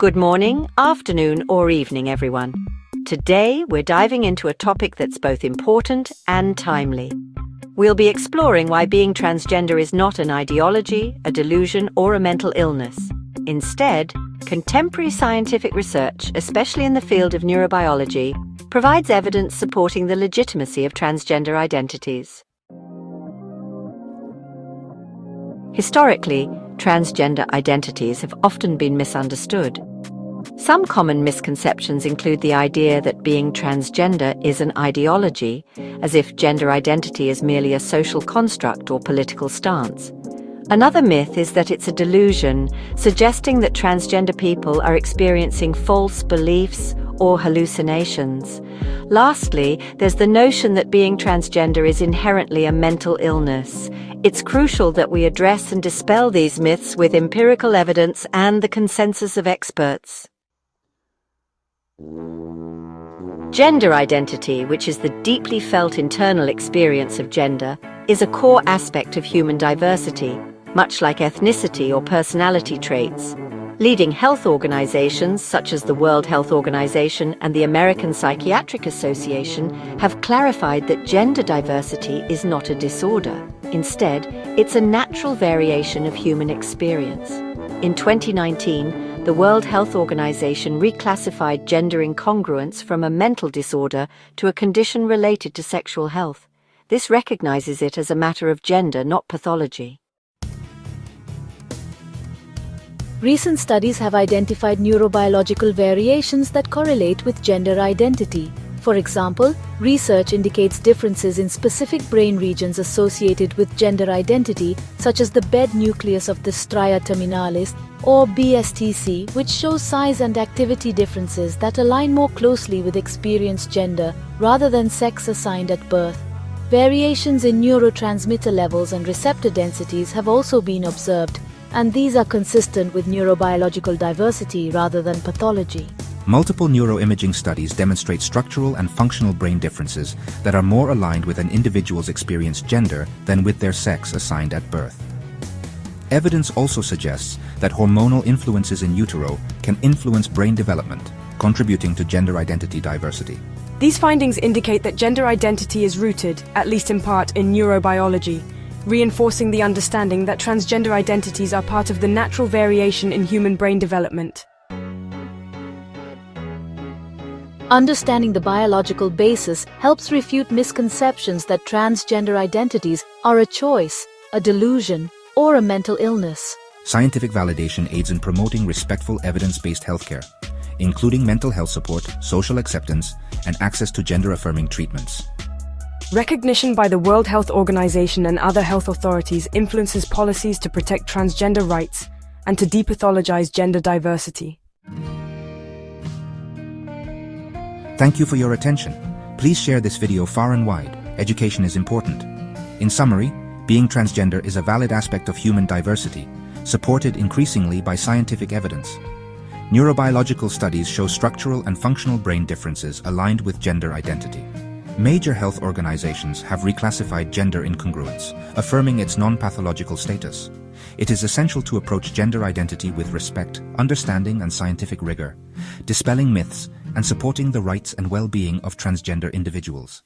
Good morning, afternoon, or evening, everyone. Today, we're diving into a topic that's both important and timely. We'll be exploring why being transgender is not an ideology, a delusion, or a mental illness. Instead, contemporary scientific research, especially in the field of neurobiology, provides evidence supporting the legitimacy of transgender identities. Historically, transgender identities have often been misunderstood. Some common misconceptions include the idea that being transgender is an ideology, as if gender identity is merely a social construct or political stance. Another myth is that it's a delusion, suggesting that transgender people are experiencing false beliefs or hallucinations. Lastly, there's the notion that being transgender is inherently a mental illness. It's crucial that we address and dispel these myths with empirical evidence and the consensus of experts. Gender identity, which is the deeply felt internal experience of gender, is a core aspect of human diversity, much like ethnicity or personality traits. Leading health organizations such as the World Health Organization and the American Psychiatric Association have clarified that gender diversity is not a disorder. Instead, it's a natural variation of human experience. In 2019, the World Health Organization reclassified gender incongruence from a mental disorder to a condition related to sexual health. This recognizes it as a matter of gender, not pathology. Recent studies have identified neurobiological variations that correlate with gender identity. For example, research indicates differences in specific brain regions associated with gender identity, such as the bed nucleus of the stria terminalis, or BSTC, which shows size and activity differences that align more closely with experienced gender rather than sex assigned at birth. Variations in neurotransmitter levels and receptor densities have also been observed, and these are consistent with neurobiological diversity rather than pathology. Multiple neuroimaging studies demonstrate structural and functional brain differences that are more aligned with an individual's experienced gender than with their sex assigned at birth. Evidence also suggests that hormonal influences in utero can influence brain development, contributing to gender identity diversity. These findings indicate that gender identity is rooted, at least in part, in neurobiology, reinforcing the understanding that transgender identities are part of the natural variation in human brain development. Understanding the biological basis helps refute misconceptions that transgender identities are a choice, a delusion, or a mental illness. Scientific validation aids in promoting respectful evidence-based healthcare, including mental health support, social acceptance, and access to gender-affirming treatments. Recognition by the World Health Organization and other health authorities influences policies to protect transgender rights and to depathologize gender diversity. Thank you for your attention. Please share this video far and wide. Education is important. In summary, being transgender is a valid aspect of human diversity, supported increasingly by scientific evidence. Neurobiological studies show structural and functional brain differences aligned with gender identity. Major health organizations have reclassified gender incongruence, affirming its non-pathological status. It is essential to approach gender identity with respect, understanding, and scientific rigor, dispelling myths and supporting the rights and well-being of transgender individuals.